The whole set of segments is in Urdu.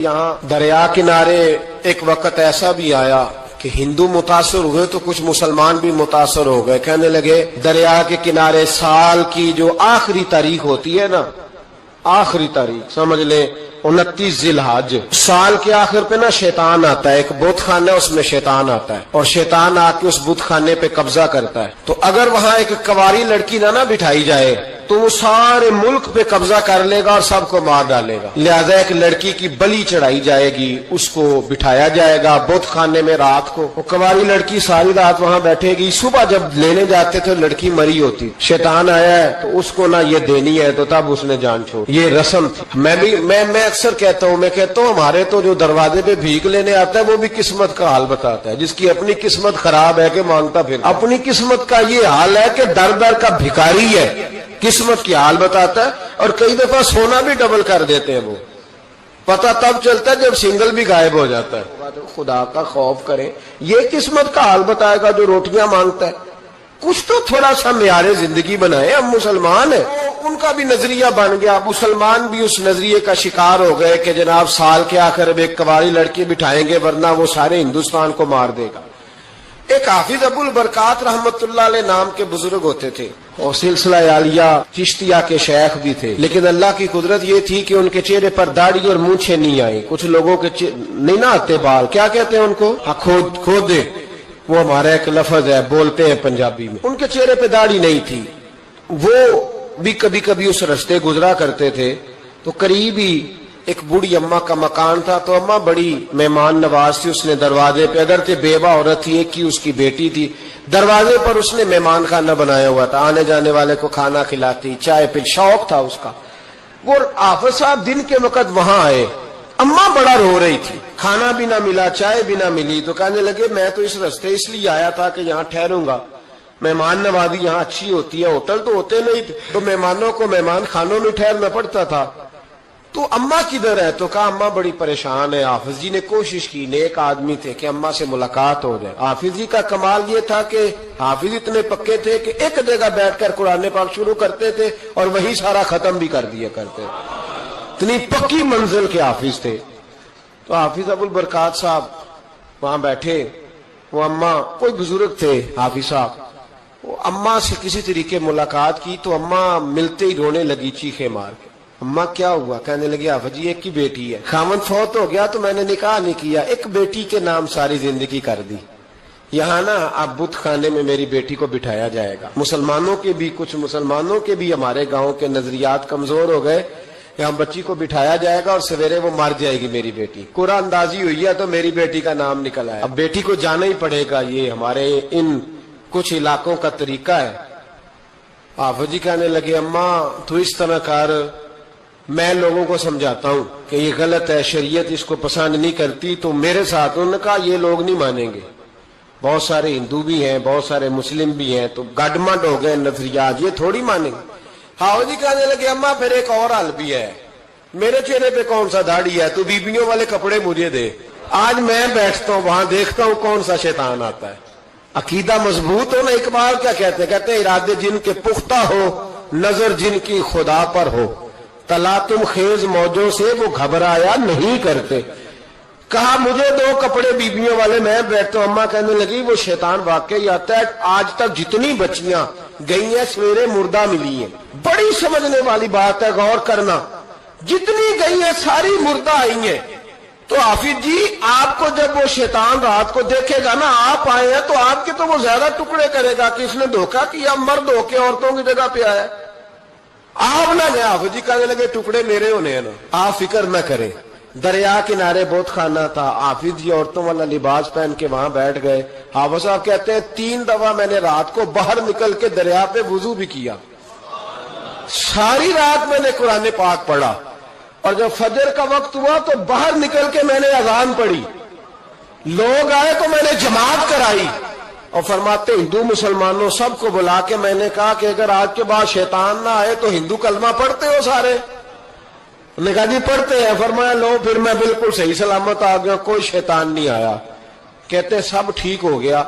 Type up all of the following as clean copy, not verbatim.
یہاں دریا کنارے ایک وقت ایسا بھی آیا کہ ہندو متاثر ہوئے تو کچھ مسلمان بھی متاثر ہو گئے. کہنے لگے دریا کے کنارے سال کی جو آخری تاریخ ہوتی ہے نا، آخری تاریخ سمجھ لیں 29 ذی الحج، سال کے آخر پہ نا شیطان آتا ہے. ایک بت خانہ ہے، اس میں شیطان آتا ہے اور شیطان آ کے اس بت خانے پہ قبضہ کرتا ہے. تو اگر وہاں ایک کنواری لڑکی نہ بٹھائی جائے تو وہ سارے ملک پہ قبضہ کر لے گا اور سب کو مار ڈالے گا. لہذا ایک لڑکی کی بلی چڑھائی جائے گی، اس کو بٹھایا جائے گا بت خانے میں رات کو. وہ کنواری لڑکی ساری رات وہاں بیٹھے گی. صبح جب لینے جاتے تھے لڑکی مری ہوتی. شیطان آیا ہے تو اس کو نہ یہ دینی ہے تو تب اس نے جان چھوڑ. یہ رسم تھی. میں اکثر کہتا ہوں ہمارے تو جو دروازے پہ بھیک لینے آتا ہے وہ بھی قسمت کا حال بتاتا ہے. جس کی اپنی قسمت خراب ہے کہ مانگتا پھر اپنی قسمت کا یہ حال ہے کہ در در کا بھکاری ہے، قسمت کی حال بتاتا ہے. اور کئی دفعہ سونا بھی ڈبل کر دیتے ہیں. وہ پتہ تب چلتا ہے جب سنگل بھی غائب ہو جاتا ہے. خدا کا خوف کریں. یہ قسمت کا حال بتائے گا جو روٹیاں مانگتا ہے. کچھ تو تھوڑا سا معیار زندگی بنائے. ہم مسلمان ہیں، ان کا بھی نظریہ بن گیا. مسلمان بھی اس نظریے کا شکار ہو گئے کہ جناب سال کے آخر اب ایک کنواری لڑکی بٹھائیں گے ورنہ وہ سارے ہندوستان کو مار دے گا. ایک حافظ ابو البرکات رحمت اللہ علیہ نام کے بزرگ ہوتے تھے اور سلسلہ عالیہ چشتیہ کے شیخ بھی تھے. لیکن اللہ کی قدرت یہ تھی کہ ان کے چہرے پر داڑھی اور مونچھیں نہیں آئی. کچھ لوگوں کے نہیں نہ آتے بال، کیا کہتے ہیں ان کو؟ کھودے. وہ ہمارا ایک لفظ ہے، بولتے ہیں پنجابی میں. ان کے چہرے پہ داڑھی نہیں تھی. وہ بھی کبھی کبھی اس رستے گزرا کرتے تھے تو قریب ہی ایک بوڑھی اماں کا مکان تھا. تو اماں بڑی مہمان نواز تھی. اس نے دروازے پہ، اگر تے بیوہ عورت تھی، ایک ہی اس کی بیٹی تھی، دروازے پر اس نے مہمان خانہ بنایا ہوا تھا. آنے جانے والے کو کھانا کھلاتی، چائے پی، شوق تھا اس کا. وہ حافظ صاحب دن کے وقت وہاں آئے. اماں بڑا رو رہی تھی، کھانا بھی نہ ملا، چائے بھی نہ ملی. تو کہنے لگے میں تو اس رستے اس لیے آیا تھا کہ یہاں ٹھہروں گا. مہمان نوازی یہاں اچھی ہوتی ہے، ہوٹل تو ہوتے نہیں تھے تو مہمانوں کو مہمان خانوں میں ٹھہرنا پڑتا تھا. تو اماں کدھر ہے؟ تو کہا اماں بڑی پریشان ہے. حافظ جی نے کوشش کی، نیک آدمی تھے، کہ اماں سے ملاقات ہو جائے. حافظ جی کا کمال یہ تھا کہ حافظ اتنے پکے تھے کہ ایک جگہ بیٹھ کر قرآن پاک شروع کرتے تھے اور وہی سارا ختم بھی کر دیا کرتے. اتنی پکی منزل کے حافظ تھے. تو حافظ ابو البرکات صاحب وہاں بیٹھے. وہ اماں کوئی بزرگ تھے حافظ صاحب. وہ اماں سے کسی طریقے ملاقات کی تو اماں ملتے ہی رونے لگی چیخے مار کے. اماں کیا ہوا؟ کہنے لگی حافظ جی ایک ہی بیٹی ہے، خاوند فوت ہو گیا تو میں نے نکاح نہیں کیا، ایک بیٹی کے نام ساری زندگی کر دی. یہاں نا اب بت خانے میں میری بیٹی کو بٹھایا جائے گا. کچھ مسلمانوں کے بھی ہمارے گاؤں کے نظریات کمزور ہو گئے. یہاں بچی کو بٹھایا جائے گا اور سویرے وہ مر جائے گی میری بیٹی. قرآن اندازی ہوئی ہے تو میری بیٹی کا نام نکل آیا. اب بیٹی کو جانا ہی پڑے گا. یہ ہمارے ان کچھ علاقوں کا طریقہ ہے. حافظ جی کہنے لگے اماں تو اس طرح کر، میں لوگوں کو سمجھاتا ہوں کہ یہ غلط ہے، شریعت اس کو پسند نہیں کرتی. تو میرے ساتھ انہوں نے کہا یہ لوگ نہیں مانیں گے. بہت سارے ہندو بھی ہیں، بہت سارے مسلم بھی ہیں، تو گڈمڈ ہو گئے نظریات، یہ تھوڑی مانیں گے. حافظ جی کہنے لگے اماں پھر ایک اور حل بھی ہے. میرے چہرے پہ کون سا داڑھی ہے؟ تو بیبیوں والے کپڑے مجھے دے. آج میں بیٹھتا ہوں وہاں دیکھتا ہوں کون سا شیطان آتا ہے. عقیدہ مضبوط ہو نا. اقبال کیا کہتے ہیں ارادے جن کے پختہ ہو، نظر جن کی خدا پر ہو، تلاتم خیز موجوں سے وہ گھبرایا نہیں کرتے. کہا مجھے دو کپڑے بیبیوں والے، میں بیٹھتا ہوں. اماں کہنے لگی وہ شیطان واقعی آتا ہے. آج تک جتنی بچیاں گئی ہیں سویرے مردہ ملی ہیں. بڑی سمجھنے والی بات ہے، غور کرنا. جتنی گئی ہیں ساری مردہ آئی ہیں. تو حافظ جی آپ کو جب وہ شیطان رات کو دیکھے گا نا، آپ آئے ہیں تو آپ کے تو وہ زیادہ ٹکڑے کرے گا کہ اس نے دھوکہ کیا، مرد ہو کے عورتوں کی جگہ پہ آیا. آپ نہ گئے. حافظ جی کہنے لگے ٹکڑے میرے ہونے ہیں نا، آپ فکر نہ کریں. دریا کنارے بہت خانہ تھا. حافظ جی عورتوں والا لباس پہن کے وہاں بیٹھ گئے. حافظ صاحب کہتے ہیں 3 دفعہ میں نے رات کو باہر نکل کے دریا پہ وضو بھی کیا. ساری رات میں نے قرآن پاک پڑھا اور جب فجر کا وقت ہوا تو باہر نکل کے میں نے اذان پڑھی. لوگ آئے تو میں نے جماعت کرائی. اور فرماتے ہندو مسلمانوں سب کو بلا کے میں نے کہا کہ اگر آج کے بعد شیطان نہ آئے تو ہندو کلمہ پڑھتے ہو سارے؟ نے کہا جی پڑھتے ہیں. فرمایا لو پھر میں بالکل صحیح سلامت آ گیا، کوئی شیطان نہیں آیا. کہتے سب ٹھیک ہو گیا.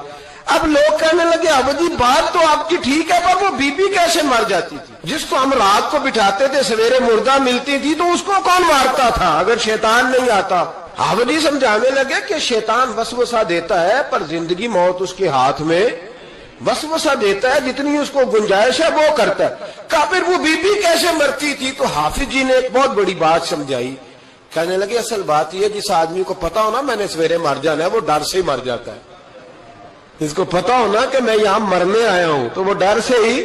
اب لوگ کہنے لگے اب جی بات تو آپ کی ٹھیک ہے، پر وہ بی بی کیسے مر جاتی تھی؟ جس کو ہم رات کو بٹھاتے تھے سویرے مردہ ملتی تھی تو اس کو کون مارتا تھا اگر شیطان نہیں آتا؟ اب جی سمجھانے لگے کہ شیطان وسوسہ دیتا ہے، پر زندگی موت اس کے ہاتھ میں، وسوسہ دیتا ہے، جتنی اس کو گنجائش ہے وہ کرتا ہے۔ کہا پھر وہ بی بی کیسے مرتی تھی؟ تو حافظ جی نے ایک بہت بڑی بات سمجھائی، کہنے لگے اصل بات یہ جس آدمی کو پتا ہو نا میں نے سویرے مر جانا ہے وہ ڈر سے ہی مر جاتا ہے۔ جس کو پتا ہو نا کہ میں یہاں مرنے آیا ہوں تو وہ ڈر سے ہی،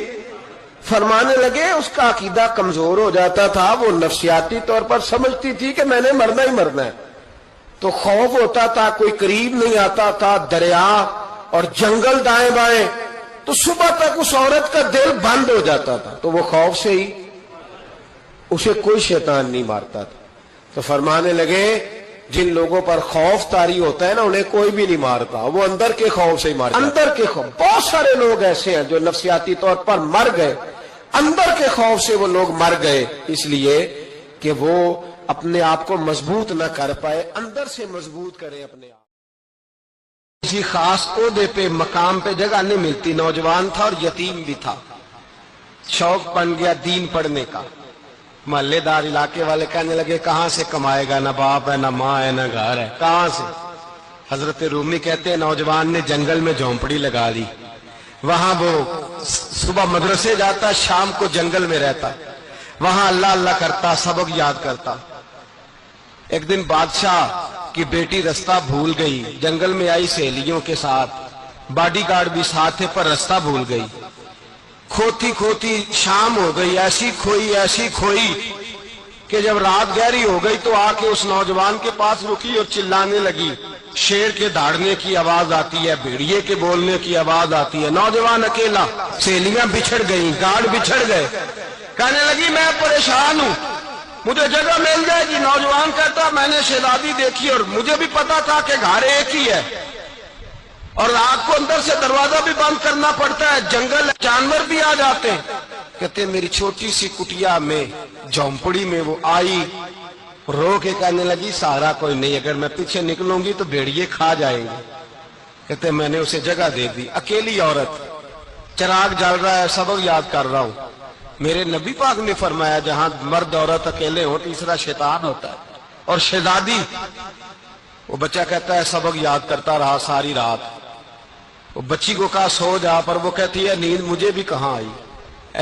فرمانے لگے اس کا عقیدہ کمزور ہو جاتا تھا، وہ نفسیاتی طور پر سمجھتی تھی کہ میں نے مرنا ہی مرنا ہے، تو خوف ہوتا تھا، کوئی قریب نہیں آتا تھا، دریا اور جنگل دائیں بائیں، تو صبح تک اس عورت کا دل بند ہو جاتا تھا، تو وہ خوف سے ہی اسے کوئی شیطان نہیں مارتا تھا۔ تو فرمانے لگے جن لوگوں پر خوف طاری ہوتا ہے نا انہیں کوئی بھی نہیں مارتا، وہ اندر کے خوف سے ہی مارتا۔ اندر کے خوف، بہت سارے لوگ ایسے ہیں جو نفسیاتی طور پر مر گئے، اندر کے خوف سے وہ لوگ مر گئے، اس لیے کہ وہ اپنے آپ کو مضبوط نہ کر پائے، اندر سے مضبوط کرے اپنے آپ۔ کسی خاص عہدے پہ مقام پہ جگہ نہیں ملتی، نوجوان تھا اور یتیم بھی تھا، شوق بن گیا دین پڑھنے کا۔ محلے دار علاقے والے کہنے لگے کہاں سے کمائے گا، نہ باپ ہے نہ ماں ہے نہ گھر ہے، کہاں سے؟ حضرت رومی کہتے ہیں نوجوان نے جنگل میں جھونپڑی لگا دی، وہاں وہ صبح مدرسے جاتا، شام کو جنگل میں رہتا، وہاں اللہ اللہ کرتا، سبق یاد کرتا۔ ایک دن بادشاہ کی بیٹی رستہ بھول گئی، جنگل میں آئی سہیلیوں کے ساتھ، باڈی گارڈ بھی ساتھ تھے، پر رستہ بھول گئی، کھوتی کھوتی شام ہو گئی، ایسی کھوئی کہ جب رات گہری ہو گئی تو آ کے اس نوجوان کے پاس رکی اور چلانے لگی، شیر کے دھاڑنے کی آواز آتی ہے، بھیڑیے کے بولنے کی آواز آتی ہے، نوجوان اکیلا، سہیلیاں بچھڑ گئیں، گارڈ بچھڑ گئے، کہنے لگی میں پریشان ہوں، مجھے جگہ مل جائے گی؟ نوجوان کہتا میں نے شہزادی دیکھی اور مجھے بھی پتا تھا کہ گھر ایک ہی ہے اور رات کو اندر سے دروازہ بھی بند کرنا پڑتا ہے، جنگل جانور بھی آ جاتے ہیں۔ کہتے میری چھوٹی سی کٹیا میں جھونپڑی میں وہ آئی، رو کے کہنے لگی سہارا کوئی نہیں، اگر میں پیچھے نکلوں گی تو بھیڑیے کھا جائیں گے۔ کہتے میں نے اسے جگہ دے دی، اکیلی عورت، چراغ جل رہا ہے، سبق یاد کر رہا ہوں۔ میرے نبی پاک نے فرمایا جہاں مرد عورت اکیلے ہو تیسرا شیطان ہوتا ہے، اور شہزادی، وہ بچہ کہتا ہے سبق یاد کرتا رہا ساری رات، وہ بچی کو کہا سو جا، پر وہ کہتی ہے نیند مجھے بھی کہاں آئی۔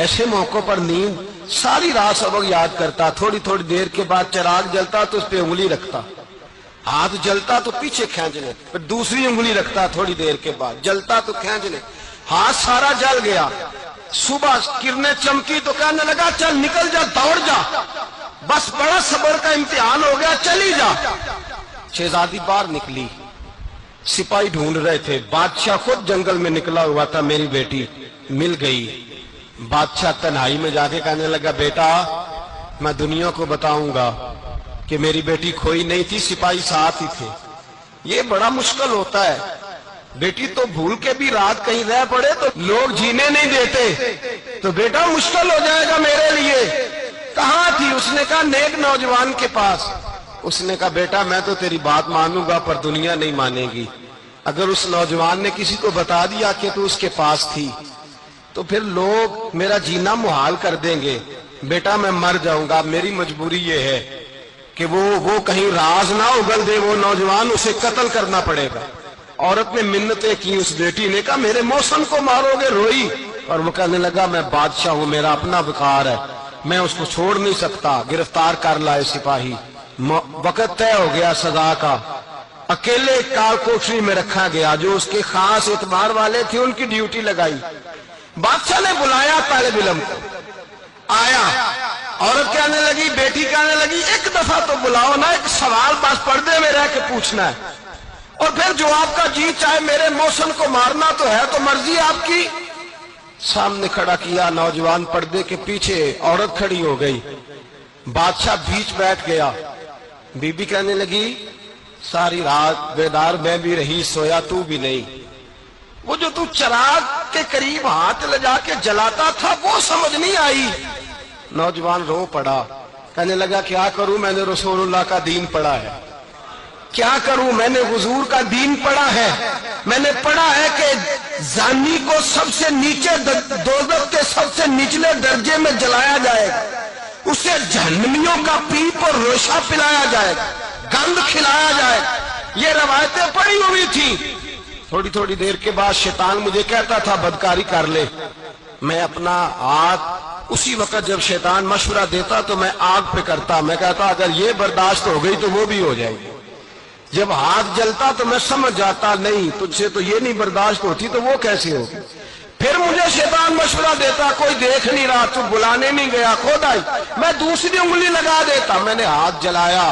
ایسے موقع پر نیند، ساری رات سبق یاد کرتا، تھوڑی تھوڑی دیر کے بعد چراغ جلتا تو اس پہ انگلی رکھتا، ہاتھ جلتا تو پیچھے کھینچنے، پھر دوسری انگلی رکھتا، تھوڑی دیر کے بعد جلتا تو کھینچنے، ہاتھ سارا جل گیا۔ صبح کرنیں چمکی تو کہنے لگا چل نکل جا، دوڑ جا، بس بڑا صبر کا امتحان ہو گیا، چلی جا۔ شہزادی باہر نکلی، سپاہی ڈھونڈ رہے تھے، بادشاہ خود جنگل میں نکلا ہوا تھا، میری بیٹی مل گئی۔ بادشاہ تنہائی میں جا کے کہنے لگا بیٹا میں دنیا کو بتاؤں گا کہ میری بیٹی کھوئی نہیں تھی، سپاہی ساتھ ہی تھے۔ یہ بڑا مشکل ہوتا ہے، بیٹی تو بھول کے بھی رات کہیں رہ پڑے تو لوگ جینے نہیں دیتے، تو بیٹا مشکل ہو جائے گا میرے لیے۔ کہاں تھی؟ اس نے کہا نیک نوجوان کے پاس۔ اس نے کہا بیٹا میں تو تیری بات مانوں گا پر دنیا نہیں مانے گی، اگر اس نوجوان نے کسی کو بتا دیا کہ تو اس کے پاس تھی تو پھر لوگ میرا جینا محال کر دیں گے، بیٹا میں مر جاؤں گا، میری مجبوری یہ ہے کہ وہ کہیں راز نہ اگل دے وہ نوجوان، اسے قتل کرنا پڑے گا۔ عورت نے منتیں کی، اس بیٹی نے کہا میرے محسن کو مارو گے، روئی، اور وہ کہنے لگا میں بادشاہ ہوں، میرا اپنا وقار ہے، میں اس کو چھوڑ نہیں سکتا۔ گرفتار کر لائے سپاہی، وقت طے ہو گیا سزا کا، اکیلے کال کوٹری میں رکھا گیا، جو اس کے خاص اعتبار والے تھے ان کی ڈیوٹی لگائی۔ بادشاہ نے بلایا طالب علم کو، آیا، عورت کہنے لگی، بیٹی کہنے لگی ایک دفعہ تو بلاؤ نا، ایک سوال بس پردے میں رہ کے پوچھنا ہے، اور پھر جو آپ کا جی چاہے میرے محسن کو مارنا تو ہے، تو مرضی آپ کی۔ سامنے کھڑا کیا، نوجوان پردے کے پیچھے، عورت کھڑی ہو گئی، بادشاہ بیچ بیٹھ گیا۔ بی بی کہنے لگی ساری رات بیدار میں بھی رہی، سویا تو بھی نہیں، وہ جو تو چراغ کے قریب ہاتھ لے جا کے جلاتا تھا وہ سمجھ نہیں آئی۔ نوجوان رو پڑا، کہنے لگا کیا کروں، میں نے رسول اللہ کا دین پڑھا ہے، کیا کروں، میں نے حضور کا دین پڑھا ہے، میں نے پڑھا ہے کہ زانی کو سب سے نیچے دوزخ کے سب سے نچلے درجے میں جلایا جائے گا، اسے جہنمیوں کا پیپ اور روشہ پلایا جائے گا، گند کھلایا جائے گا. یہ روایتیں پڑھی ہوئی تھی. تھوڑی تھوڑی دیر کے بعد شیطان مجھے کہتا تھا بدکاری کر لے. میں اپنا ہاتھ اسی وقت جب شیطان مشورہ دیتا تو میں آگ پہ کرتا. میں کہتا اگر یہ برداشت ہو گئی تو وہ بھی ہو جائے گی. جب ہاتھ جلتا تو میں سمجھ جاتا نہیں تجھ سے تو یہ نہیں برداشت ہوتی تو وہ کیسے ہوگی. پھر مجھے شیطان مشورہ دیتا کوئی دیکھ نہیں رہا تو بلانے نہیں گیا خود آئی. میں دوسری انگلی لگا دیتا. میں نے ہاتھ جلایا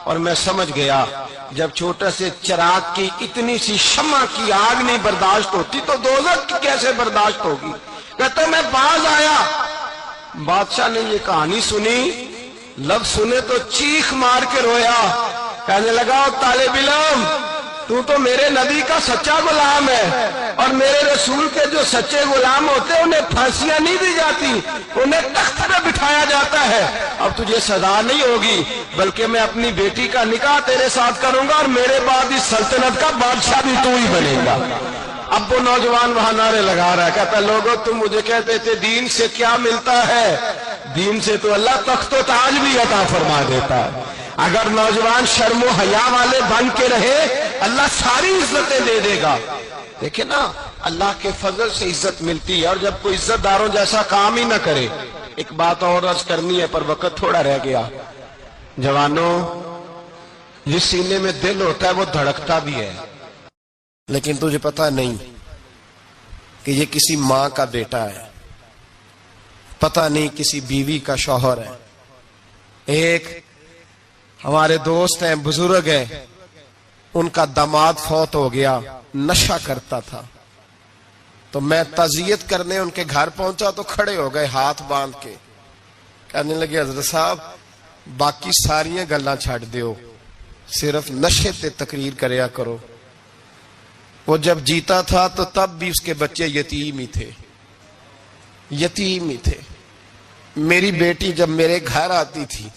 اور میں سمجھ گیا جب چھوٹے سے چراغ کی اتنی سی شمع کی آگ نہیں برداشت ہوتی تو دوزخ کی کیسے برداشت ہوگی. کہتا میں باز آیا. بادشاہ نے یہ کہانی سنی، لفظ سنے تو چیخ مار کے رویا. کہنے لگا طالب علم تو میرے نبی کا سچا غلام ہے، اور میرے رسول کے جو سچے غلام ہوتے انہیں پھانسیاں نہیں دی جاتی، انہیں تخت پہ بٹھایا جاتا ہے. اب تجھے سزا نہیں ہوگی بلکہ میں اپنی بیٹی کا نکاح تیرے ساتھ کروں گا اور میرے بعد اس سلطنت کا بادشاہ بھی تو ہی بنے گا. اب وہ نوجوان وہاں نعرے لگا رہا ہے. کہتا لوگوں تم مجھے کہتے تھے دین سے کیا ملتا ہے، دین سے تو اللہ تخت و تاج بھی عطا فرما دیتا ہے. اگر نوجوان شرم و حیا والے بن کے رہے اللہ ساری عزتیں دے دے گا. دیکھیں نا اللہ کے فضل سے عزت ملتی ہے. اور جب کوئی عزت داروں جیسا کام ہی نہ کرے. ایک بات اور عرض کرنی ہے پر وقت تھوڑا رہ گیا. جوانوں جس سینے میں دل ہوتا ہے وہ دھڑکتا بھی ہے، لیکن تجھے پتا نہیں کہ یہ کسی ماں کا بیٹا ہے، پتا نہیں کسی بیوی کا شوہر ہے. ایک ہمارے دوست ہیں بزرگ ہیں، ان کا داماد فوت ہو گیا، نشہ کرتا تھا. تو میں تعزیت کرنے ان کے گھر پہنچا تو کھڑے ہو گئے ہاتھ باندھ کے. کہنے لگے حضرت صاحب باقی ساریاں گلاں چھڑ دیو، صرف نشے تے تقریر کریا کرو. وہ جب جیتا تھا تو تب بھی اس کے بچے یتیم ہی تھے، یتیم ہی تھے. میری بیٹی جب میرے گھر آتی تھی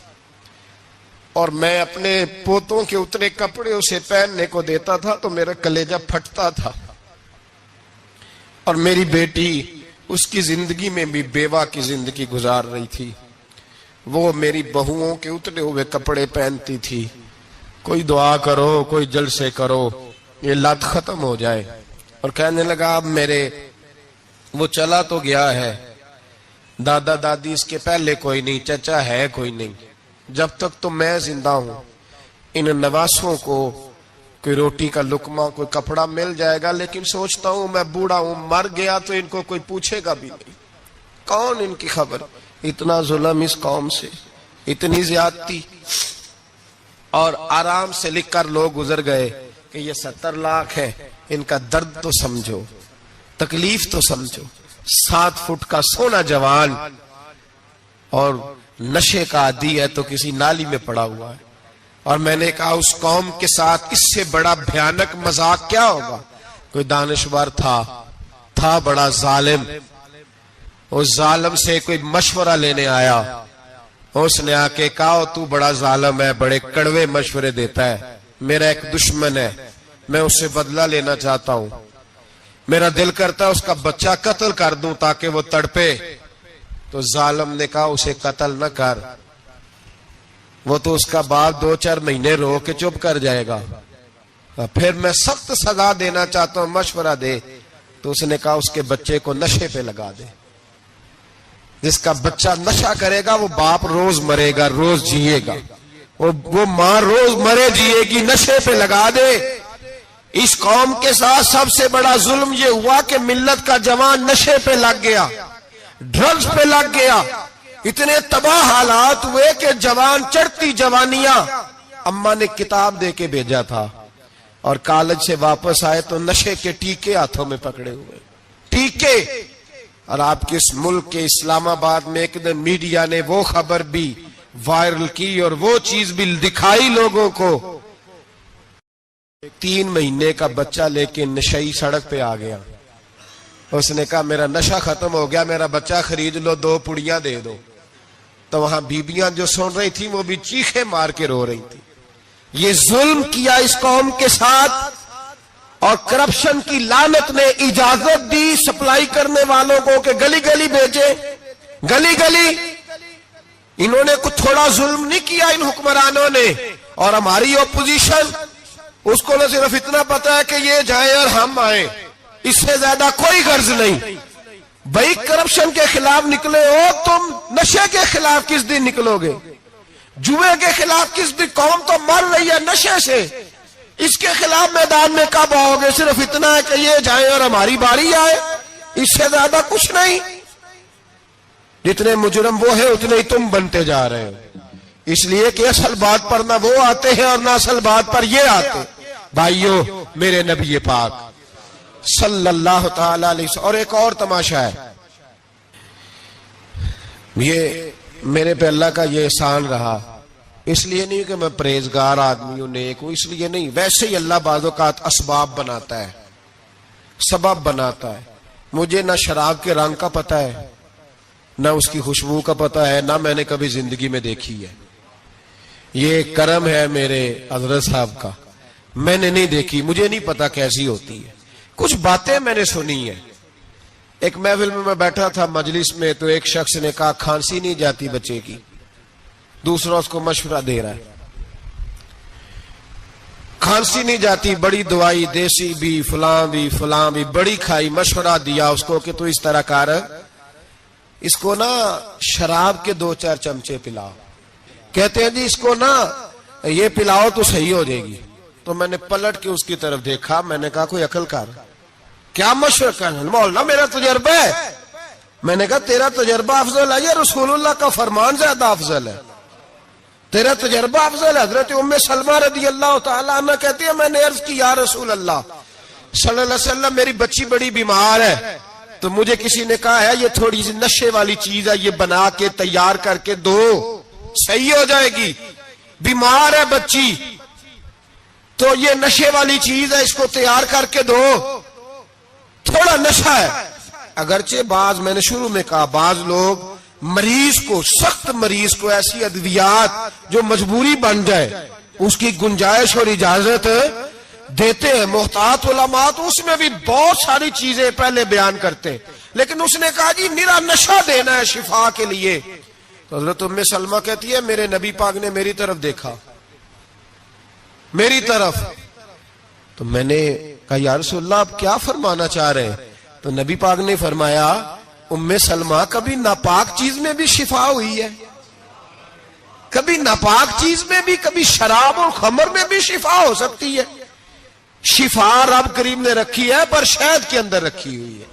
اور میں اپنے پوتوں کے اتنے کپڑے اسے پہننے کو دیتا تھا تو میرا کلیجہ پھٹتا تھا. اور میری بیٹی اس کی زندگی میں بھی بیوہ کی زندگی گزار رہی تھی. وہ میری بہوؤں کے اتنے ہوئے کپڑے پہنتی تھی. کوئی دعا کرو، کوئی جلسے کرو، یہ لت ختم ہو جائے. اور کہنے لگا اب میرے وہ چلا تو گیا ہے، دادا دادی اس کے پہلے کوئی نہیں، چچا ہے کوئی نہیں، جب تک تو میں زندہ ہوں ان نواسوں کو کوئی روٹی کا لقمہ کوئی کپڑا مل جائے گا. لیکن سوچتا ہوں میں بوڑھا ہوں، مر گیا تو ان کو کوئی پوچھے گا بھی نہیں، کون ان کی خبر. اتنا ظلم اس قوم سے، اتنی زیادتی. اور آرام سے لکھ کر لوگ گزر گئے کہ یہ 70 لاکھ ہے، ان کا درد تو سمجھو، تکلیف تو سمجھو. 7 فٹ کا سونا جوان اور نشے کا عادی ہے تو کسی نالی میں پڑا ہوا ہے. اور میں نے کہا اس قوم کے ساتھ اس سے بڑا بھیانک مذاق کیا ہوگا. کوئی دانشور تھا بڑا ظالم. اس ظالم سے کوئی مشورہ لینے آیا، اس نے آ کے کہا تو بڑا ظالم ہے، بڑے کڑوے مشورے دیتا ہے، میرا ایک دشمن ہے، میں اس سے بدلہ لینا چاہتا ہوں، میرا دل کرتا ہے اس کا بچہ قتل کر دوں تاکہ وہ تڑپے. تو ظالم نے کہا اسے قتل نہ کر، وہ تو اس کا باپ 2-4 مہینے رو کے چپ کر جائے گا. پھر میں سخت سزا دینا چاہتا ہوں، مشورہ دے. تو اس نے کہا اس کے بچے کو نشے پہ لگا دے. جس کا بچہ نشہ کرے گا وہ باپ روز مرے گا، روز جیے گا، وہ ماں روز مرے جیے گی، نشے پہ لگا دے. اس قوم کے ساتھ سب سے بڑا ظلم یہ ہوا کہ ملت کا جوان نشے پہ لگ گیا، ڈرگز پہ لگ گیا. اتنے تباہ حالات ہوئے کہ جوان چڑھتی جوانیاں. اماں نے کتاب دے کے بھیجا تھا اور کالج سے واپس آئے تو نشے کے ٹیکے ہاتھوں میں پکڑے ہوئے، ٹیکے. اور آپ کے اس ملک کے اسلام آباد میں ایک دن میڈیا نے وہ خبر بھی وائرل کی اور وہ چیز بھی دکھائی لوگوں کو. 3 مہینے کا بچہ لے کے نشئی سڑک پہ آ گیا. اس نے کہا میرا نشہ ختم ہو گیا، میرا بچہ خرید لو، 2 پڑیاں دے دو. تو وہاں بیبیاں جو سن رہی تھی وہ بھی چیخے مار کے رو رہی تھی. یہ ظلم کیا اس قوم کے ساتھ. اور کرپشن کی لعنت نے اجازت دی سپلائی کرنے والوں کو کہ گلی گلی بھیجے، گلی گلی۔ انہوں نے کچھ تھوڑا ظلم نہیں کیا ان حکمرانوں نے، اور ہماری اپوزیشن اس کو نہ صرف اتنا پتا ہے کہ یہ جائیں اور ہم آئیں، اس سے زیادہ کوئی غرض نہیں۔ بھائی کرپشن کے خلاف نکلے ہو تم، نشے کے خلاف کس دن نکلو گے؟ جوئے کے خلاف کس دن؟ قوم تو مر رہی ہے نشے سے، اس کے خلاف میدان میں کب آؤ گے؟ صرف اتنا ہے کہ یہ جائیں اور ہماری باری آئے، اس سے زیادہ کچھ نہیں۔ جتنے مجرم وہ ہیں اتنے ہی تم بنتے جا رہے ہو، اس لیے کہ اصل بات پر نہ وہ آتے ہیں اور نہ اصل بات پر یہ آتے۔ بھائیو، میرے نبی پاک صلی اللہ تعالی علیہ وسلم، اور ایک اور تماشا ہے، یہ میرے پہ اللہ کا یہ احسان رہا، اس لیے نہیں کہ میں پرہیزگار آدمی ہوں، نیک ہوں، اس لیے نہیں، ویسے ہی اللہ بعض اوقات اسباب بناتا ہے، سبب بناتا ہے۔ مجھے نہ شراب کے رنگ کا پتہ ہے، نہ اس کی خوشبو کا پتہ ہے، نہ میں نے کبھی زندگی میں دیکھی ہے۔ یہ کرم ہے میرے حضرت صاحب کا، میں نے نہیں دیکھی، مجھے نہیں پتا کیسی ہوتی ہے، کچھ باتیں میں نے سنی ہیں۔ ایک محفل میں بیٹھا تھا مجلس میں، تو ایک شخص نے کہا کھانسی نہیں جاتی بچے کی، دوسرا اس کو مشورہ دے رہا ہے، کھانسی نہیں جاتی، بڑی دوائی دیسی بھی فلاں بھی بڑی کھائی، مشورہ دیا اس کو کہ تو اس طرح کر، اس کو نا شراب کے 2-4 چمچے پلاؤ، کہتے ہیں جی اس کو نا یہ پلاؤ تو صحیح ہو جائے گی۔ تو میں نے پلٹ کے اس کی طرف دیکھا، میں نے کہا کوئی عقل کر، کیا مشورہ کرنا؟ مولانا میرا تجربہ ہے۔ میں نے کہا تیرا تجربہ افضل ہے یا رسول اللہ کا فرمان زیادہ افضل ہے؟ تیرا تجربہ افضل ہے۔ حضرت ام سلمہ رضی اللہ تعالی عنہ کہتی ہے میں نے عرض کی یا رسول اللہ صلی اللہ علیہ وسلم، میری بچی بڑی بیمار ہے، تو مجھے کسی نے کہا ہے یہ تھوڑی سی نشے والی چیز ہے، یہ بنا کے تیار کر کے دو، صحیح ہو جائے گی، بیمار ہے بچی تو یہ نشے والی چیز ہے، اس کو تیار کر کے دو، تھوڑا نشہ ہے۔ اگرچہ بعض، میں نے شروع میں کہا، بعض لوگ مریض کو، سخت مریض کو ایسی ادویات جو مجبوری بن جائے اس کی گنجائش اور اجازت دیتے ہیں۔ محتاط علماء تو اس میں بھی بہت ساری چیزیں پہلے بیان کرتے ہیں، لیکن اس نے کہا جی میرا نشہ دینا ہے شفا کے لیے۔ تو حضرت ام سلمہ کہتی ہے میرے نبی پاک نے میری طرف دیکھا، میری طرف، تو میں نے کہا یا رسول اللہ آپ کیا فرمانا چاہ رہے ہیں؟ تو نبی پاک نے فرمایا ام سلمہ کبھی ناپاک چیز میں بھی شفا ہوئی ہے، کبھی ناپاک چیز میں بھی، کبھی شراب اور خمر میں بھی شفا ہو سکتی ہے۔ شفا رب کریم نے رکھی ہے پر شہد کے اندر رکھی ہوئی ہے،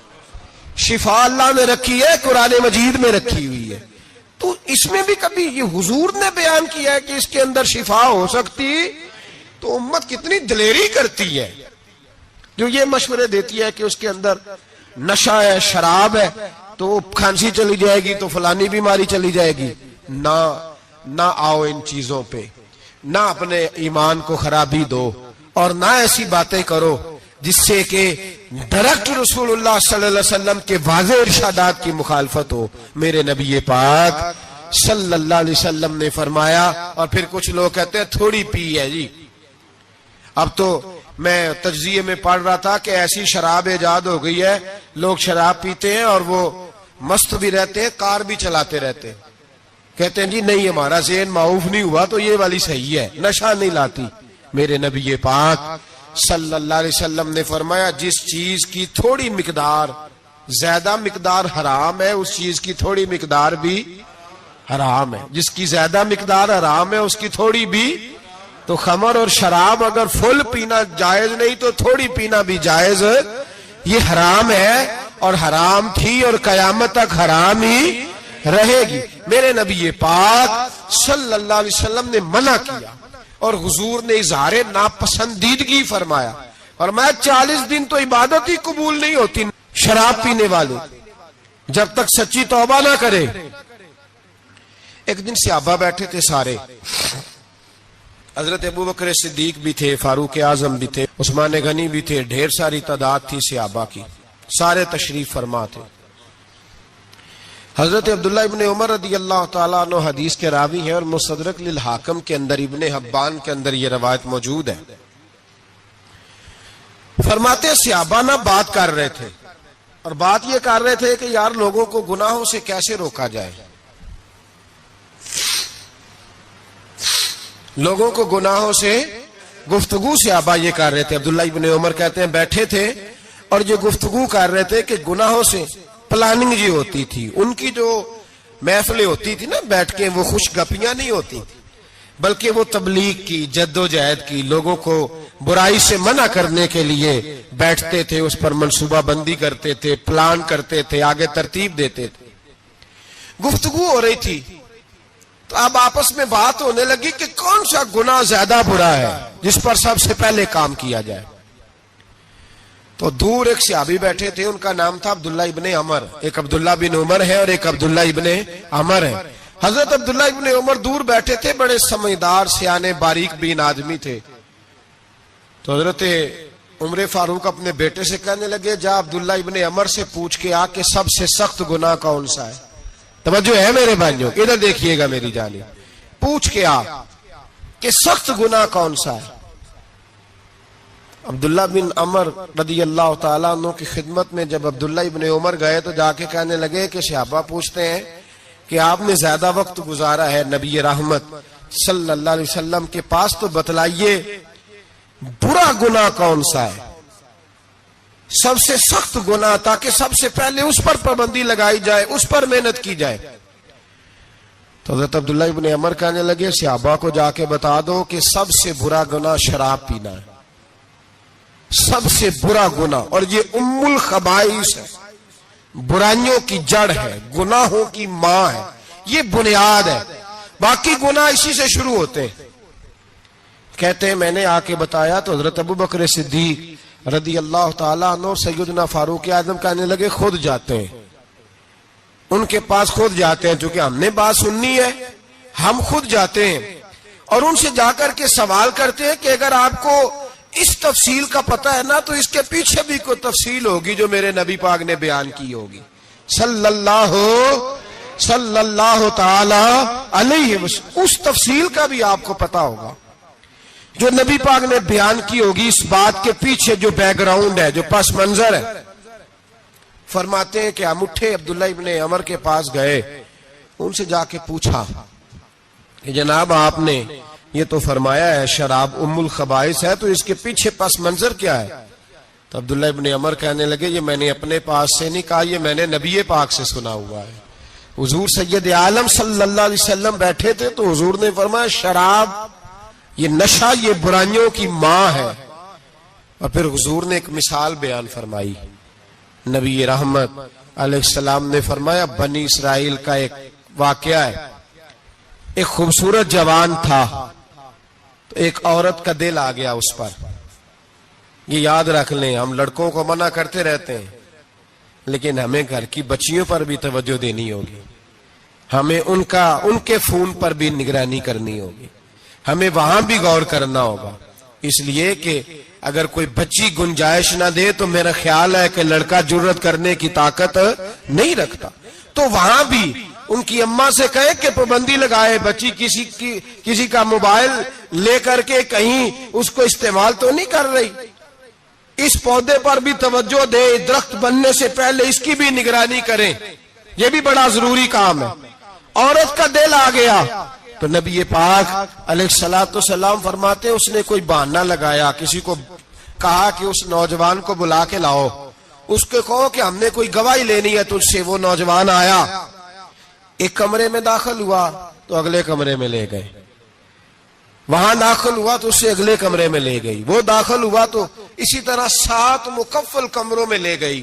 شفا اللہ نے رکھی ہے قرآن مجید میں رکھی ہوئی ہے، تو اس میں بھی کبھی یہ حضور نے بیان کیا ہے کہ اس کے اندر شفا ہو سکتی، تو امت کتنی دلیری کرتی ہے جو یہ مشورے دیتی ہے کہ اس کے اندر نشہ ہے، شراب ہے، تو کھانسی چلی جائے گی تو فلانی بیماری چلی جائے گی۔ نہ آؤ ان چیزوں پہ، نہ اپنے ایمان کو خرابی دو، اور نہ ایسی باتیں کرو جس سے کہ ڈائریکٹ رسول اللہ صلی اللہ علیہ وسلم کے واضح ارشادات کی مخالفت ہو۔ میرے نبی پاک صلی اللہ علیہ وسلم نے فرمایا، اور پھر کچھ لوگ کہتے ہیں تھوڑی پی ہے جی۔ اب تو میں تجزیے میں پڑھ رہا تھا کہ ایسی شراب ایجاد ہو گئی ہے، لوگ شراب پیتے ہیں اور وہ مست بھی رہتے ہیں، کار بھی چلاتے رہتے ہیں، کہتے ہیں جی نہیں ہمارا ذہن معاف نہیں ہوا تو یہ والی صحیح ہے، نشہ نہیں لاتی۔ میرے نبی پاک صلی اللہ علیہ وسلم نے فرمایا جس چیز کی تھوڑی مقدار، زیادہ مقدار حرام ہے، اس چیز کی تھوڑی مقدار بھی حرام ہے، جس کی زیادہ مقدار حرام ہے اس کی تھوڑی بھی۔ تو خمر اور شراب اگر فل پینا جائز نہیں تو تھوڑی پینا بھی جائز، یہ حرام ہے اور حرام تھی اور قیامت تک حرام ہی رہے گی۔ میرے نبی پاک صلی اللہ علیہ وسلم نے منع کیا اور حضور نے اظہار ناپسندیدگی فرمایا، اور میں 40 دن تو عبادت ہی قبول نہیں ہوتی شراب پینے والے جب تک سچی توبہ نہ کرے۔ ایک دن صحابہ بیٹھے تھے سارے، حضرت ابوبکر صدیق بھی تھے، فاروق اعظم بھی تھے، عثمان غنی بھی تھے، ڈھیر ساری تعداد تھی صحابہ کی، سارے تشریف فرما تھے۔ حضرت عبداللہ ابن عمر رضی اللہ تعالیٰ عنہ حدیث کے راوی ہیں، اور مستدرک للحاکم کے اندر، ابن حبان کے اندر یہ روایت موجود ہے۔ فرماتے صحابہ نہ بات کر رہے تھے، اور بات یہ کر رہے تھے کہ یار لوگوں کو گناہوں سے کیسے روکا جائے، لوگوں کو گناہوں سے گفتگو صحابہ یہ کر رہے تھے۔ عبداللہ ابن عمر کہتے ہیں بیٹھے تھے اور جو گفتگو کر رہے تھے کہ گناہوں سے پلاننگ یہ ہوتی تھی، ان کی جو محفلیں ہوتی تھی نا بیٹھ کے، وہ خوش گپیاں نہیں ہوتی بلکہ وہ تبلیغ کی، جد و جہد کی، لوگوں کو برائی سے منع کرنے کے لیے بیٹھتے تھے، اس پر منصوبہ بندی کرتے تھے، پلان کرتے تھے، آگے ترتیب دیتے تھے۔ گفتگو ہو رہی تھی تو اب آپس میں بات ہونے لگی کہ کون سا گناہ زیادہ برا ہے جس پر سب سے پہلے کام کیا جائے۔ تو دور ایک صحابی بیٹھے تھے، ان کا نام تھا عبداللہ ابن عمر، ایک عبداللہ بن عمر ہے اور ایک عبداللہ ابن عمر ہے۔ حضرت عبداللہ ابن عمر دور بیٹھے تھے، بڑے سمجھدار سیانے باریک بین آدمی تھے۔ تو حضرت عمر فاروق اپنے بیٹے سے کہنے لگے جا عبداللہ ابن عمر سے پوچھ کے آ کہ سب سے سخت گناہ کون سا ہے۔ توجہ ہے میرے بھائیوں، ادھر دیکھیے گا میری جانب، پوچھ کے آ کہ سخت گناہ کون سا ہے۔ عبداللہ بن عمر رضی اللہ تعالیٰ عنہ کی خدمت میں جب عبداللہ ابن عمر گئے تو جا کے کہنے لگے کہ صحابہ پوچھتے ہیں کہ آپ نے زیادہ وقت گزارا ہے نبی رحمت صلی اللہ علیہ وسلم کے پاس، تو بتلائیے برا گناہ کون سا ہے، سب سے سخت گناہ، تاکہ سب سے پہلے اس پر پابندی لگائی جائے، اس پر محنت کی جائے۔ تو حضرت عبداللہ ابن عمر کہنے لگے صحابہ کو جا کے بتا دو کہ سب سے برا گناہ شراب پینا ہے، سب سے برا گناہ، اور یہ ام الخبائث ہے، برائیوں کی جڑ ہے، گناہوں کی ماں ہے، یہ بنیاد ہے، باقی گناہ اسی سے شروع ہوتے ہیں۔ کہتے ہیں میں نے آ کے بتایا تو حضرت ابو بکر صدیق رضی اللہ تعالیٰ عنہ سیدنا فاروق اعظم کہنے لگے خود جاتے ہیں، ان کے پاس خود جاتے ہیں، چونکہ ہم نے بات سننی ہے ہم خود جاتے ہیں اور ان سے جا کر کے سوال کرتے ہیں کہ اگر آپ کو اس تفصیل کا پتہ ہے نا تو اس کے پیچھے بھی کوئی تفصیل ہوگی جو میرے نبی پاک نے بیان کی ہوگی صلی اللہ تعالی علیہ وسلم، اس تفصیل کا بھی آپ کو پتہ ہوگا جو نبی پاک نے بیان کی ہوگی، اس بات کے پیچھے جو بیک گراؤنڈ ہے، جو پس منظر ہے۔ فرماتے ہیں کہ ہم اٹھے، عبداللہ ابن عمر کے پاس گئے، ان سے جا کے پوچھا کہ جناب آپ نے یہ تو فرمایا ہے شراب ام الخبائث ہے، تو اس کے پیچھے پس منظر کیا ہے؟ تو عبداللہ ابن عمر کہنے لگے یہ میں نے اپنے پاس سے نہیں کہا، یہ میں نے نبی پاک سے سنا ہوا ہے۔ حضور سید عالم صلی اللہ علیہ وسلم بیٹھے تھے تو حضور نے فرمایا شراب یہ نشہ، یہ برائیوں کی ماں ہے۔ اور پھر حضور نے ایک مثال بیان فرمائی، نبی رحمت علیہ السلام نے فرمایا بنی اسرائیل کا ایک واقعہ ہے، ایک خوبصورت جوان تھا، تو ایک عورت کا دل آ گیا اس پر۔ یہ یاد رکھ لیں، ہم لڑکوں کو منع کرتے رہتے ہیں لیکن ہمیں گھر کی بچیوں پر بھی توجہ دینی ہوگی، ہمیں ان کے فون پر بھی نگرانی کرنی ہوگی، ہمیں وہاں بھی غور کرنا ہوگا، اس لیے کہ اگر کوئی بچی گنجائش نہ دے تو میرا خیال ہے کہ لڑکا جرت کرنے کی طاقت نہیں رکھتا، تو وہاں بھی ان کی اماں سے کہے کہ پابندی لگائے، بچی کسی کا موبائل لے کر کے کہیں اس کو استعمال تو نہیں کر رہی، اس پودے پر بھی توجہ دے، درخت بننے سے پہلے اس کی بھی نگرانی کریں، یہ بھی بڑا ضروری کام ہے۔ عورت کا دل آ گیا تو نبی پاک علیہ الصلوۃ والسلام فرماتے اس نے کوئی بہانہ لگایا، کسی کو کہا کہ اس نوجوان کو بلا کے لاؤ، اس کو کہو کہ ہم نے کوئی گواہی لینی ہے تجھ سے۔ وہ نوجوان آیا، ایک کمرے میں داخل ہوا تو اگلے کمرے میں لے گئے، وہاں داخل ہوا تو اسے اگلے کمرے میں لے گئی، وہ داخل ہوا تو اسی طرح 7 مکفل کمروں میں لے گئی۔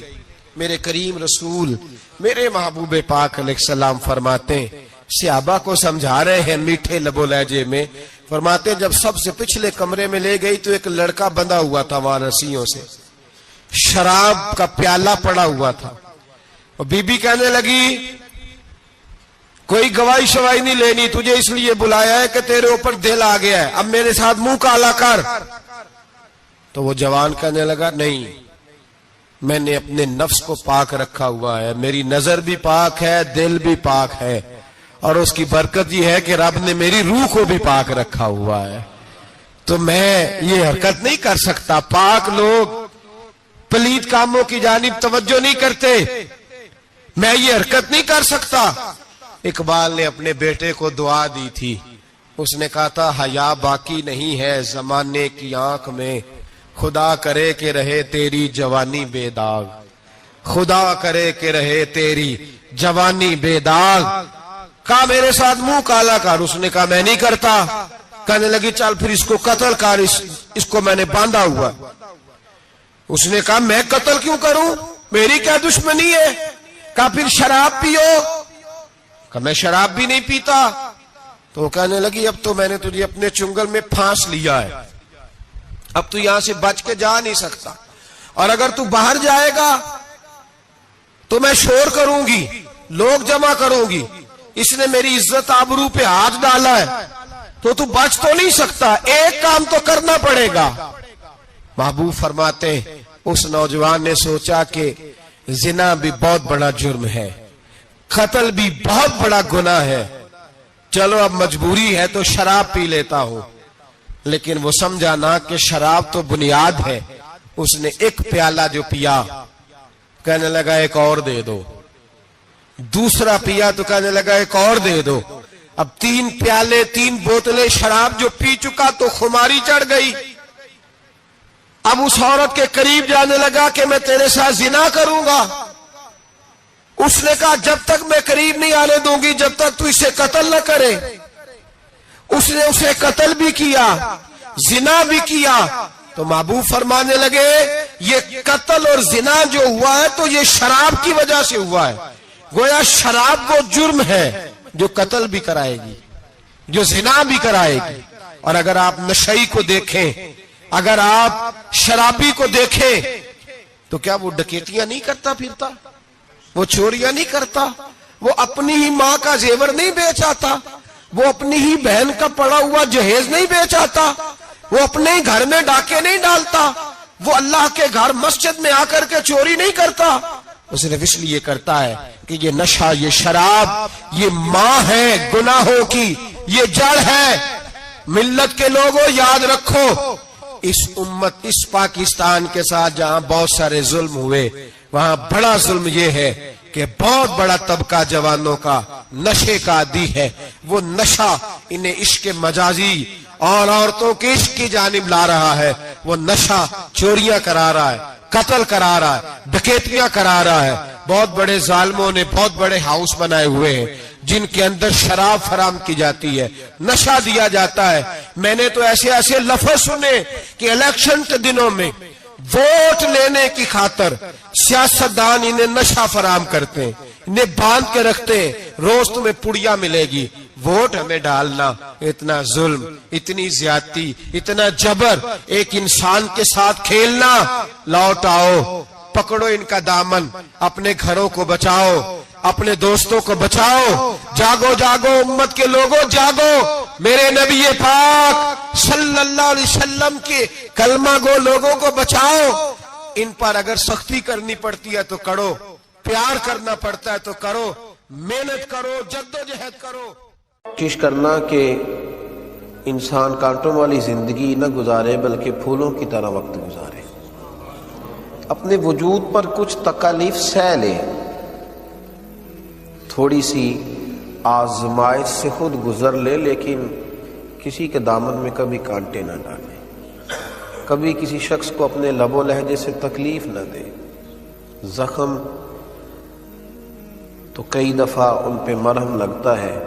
میرے کریم رسول میرے محبوب پاک علیہ السلام فرماتے ہیں، صحابہ کو سمجھا رہے ہیں میٹھے لب و لہجے میں، فرماتے ہیں جب سب سے پچھلے کمرے میں لے گئی تو ایک لڑکا بندھا ہوا تھا وہاں رسیوں سے، شراب کا پیالہ پڑا ہوا تھا، اور بی بی کہنے لگی کوئی گواہی شواہی نہیں لینی، تجھے اس لیے بلایا ہے کہ تیرے اوپر دل آ گیا ہے، اب میرے ساتھ منہ کالا کر۔ تو وہ جوان کہنے لگا نہیں، میں نے اپنے نفس کو پاک رکھا ہوا ہے، میری نظر بھی پاک ہے، دل بھی پاک ہے، اور اس کی برکت یہ ہے کہ رب نے میری روح کو بھی پاک رکھا ہوا ہے، تو میں یہ حرکت نہیں کر سکتا۔ پاک لوگ پلید کاموں کی جانب توجہ نہیں کرتے، میں یہ حرکت نہیں کر سکتا۔ اقبال نے اپنے بیٹے کو دعا دی تھی، اس نے کہا تھا حیا باقی نہیں ہے زمانے کی آنکھ میں، خدا کرے کہ رہے تیری جوانی بے داغ، خدا کرے کہ رہے تیری جوانی بے داغ۔ کہا میرے ساتھ منہ کالا کر، اس نے کہا میں نہیں کرتا۔ کہنے لگی چل پھر اس کو قتل کر، اس کو میں نے باندھا ہوا۔ اس نے کہا میں قتل کیوں کروں، میری کیا دشمنی ہے؟ کہا پھر شراب پیو۔ کہا میں شراب بھی نہیں پیتا۔ تو وہ کہنے لگی اب تو میں نے تجھے اپنے چنگل میں پھانس لیا ہے، اب تو یہاں سے بچ کے جا نہیں سکتا، اور اگر تو باہر جائے گا تو میں شور کروں گی، لوگ جمع کروں گی، اس نے میری عزت آبرو پہ ہاتھ ڈالا ہے، تو بچ تو نہیں سکتا، ایک کام تو کرنا پڑے گا۔ محبوب فرماتے اس نوجوان نے سوچا کہ زنا بھی بہت بڑا جرم ہے، قتل بھی بہت بڑا گناہ ہے، چلو اب مجبوری ہے تو شراب پی لیتا ہوں۔ لیکن وہ سمجھا نہ کہ شراب تو بنیاد ہے۔ اس نے ایک پیالہ جو پیا، کہنے لگا ایک اور دے دو، دوسرا پیا تو کہنے لگا ایک اور دے دو۔ اب 3 پیالے 3 بوتلیں شراب جو پی چکا تو خماری چڑھ گئی۔ اب اس عورت کے قریب جانے لگا کہ میں تیرے ساتھ زنا کروں گا۔ اس نے کہا جب تک میں قریب نہیں آنے دوں گی جب تک تو اسے قتل نہ کرے۔ اس نے اسے قتل بھی کیا، زنا بھی کیا۔ تو محبوب فرمانے لگے یہ قتل اور زنا جو ہوا ہے تو یہ شراب کی وجہ سے ہوا ہے، گویا شراب وہ جرم ہے جو قتل بھی کرائے گی، جو زنا بھی کرائے گی۔ اور اگر آپ نشئی کو دیکھیں، اگر آپ شرابی کو دیکھیں تو کیا وہ ڈکیتیاں نہیں کرتا پھرتا، وہ چوریاں نہیں کرتا، وہ اپنی ہی ماں کا زیور نہیں بیچ آتا، وہ اپنی ہی بہن کا پڑا ہوا جہیز نہیں بیچ آتا، وہ اپنے ہی گھر میں ڈاکے نہیں ڈالتا، وہ اللہ کے گھر مسجد میں آ کر کے چوری نہیں کرتا۔ وہ صرف اس لیے کرتا ہے کہ یہ نشہ، یہ شراب، یہ ماں ہے گناہوں کی، یہ جڑ ہے۔ ملت کے لوگوں یاد رکھو، اس امت، اس پاکستان کے ساتھ جہاں بہت سارے ظلم ہوئے، وہاں بڑا ظلم یہ ہے کہ بہت بڑا طبقہ جوانوں کا نشے کا عادی ہے۔ وہ نشہ انہیں عشق مجازی اور عورتوں کے عشق کی جانب لا رہا ہے۔ وہ نشہ چوریاں کرا رہا ہے، قتل کرا رہا ہے، ڈکیتیاں کرا رہا ہے۔ بہت بڑے ظالموں نے بہت بڑے ہاؤس بنائے ہوئے ہیں جن کے اندر شراب فراہم کی جاتی ہے، نشہ دیا جاتا ہے۔ میں نے تو ایسے ایسے لفظ سنے کہ الیکشن کے دنوں میں ووٹ لینے کی خاطر سیاستدان انہیں نشہ فراہم کرتے ہیں، انہیں باندھ کے رکھتے ہیں، روز تمہیں پڑیا ملے گی، ووٹ ہمیں ڈالنا۔ اتنا ظلم، اتنی زیادتی، اتنا جبر، ایک انسان کے ساتھ کھیلنا۔ لوٹ آؤ، پکڑو ان کا دامن، اپنے گھروں کو بچاؤ، اپنے دوستوں کو بچاؤ۔ جاگو جاگو امت کے لوگوں، جاگو۔ میرے نبی پاک صلی اللہ علیہ وسلم کے کلمہ گو لوگوں کو بچاؤ۔ ان پر اگر سختی کرنی پڑتی ہے تو کرو، پیار کرنا پڑتا ہے تو کرو، محنت کرو، جدوجہد کرو۔ کوشش کرنا کہ انسان کانٹوں والی زندگی نہ گزارے بلکہ پھولوں کی طرح وقت گزارے، اپنے وجود پر کچھ تکالیف سہ لے، تھوڑی سی آزمائش سے خود گزر لے، لیکن کسی کے دامن میں کبھی کانٹے نہ ڈالے، کبھی کسی شخص کو اپنے لب و لہجے سے تکلیف نہ دے۔ زخم تو کئی دفعہ ان پہ مرہم لگتا ہے،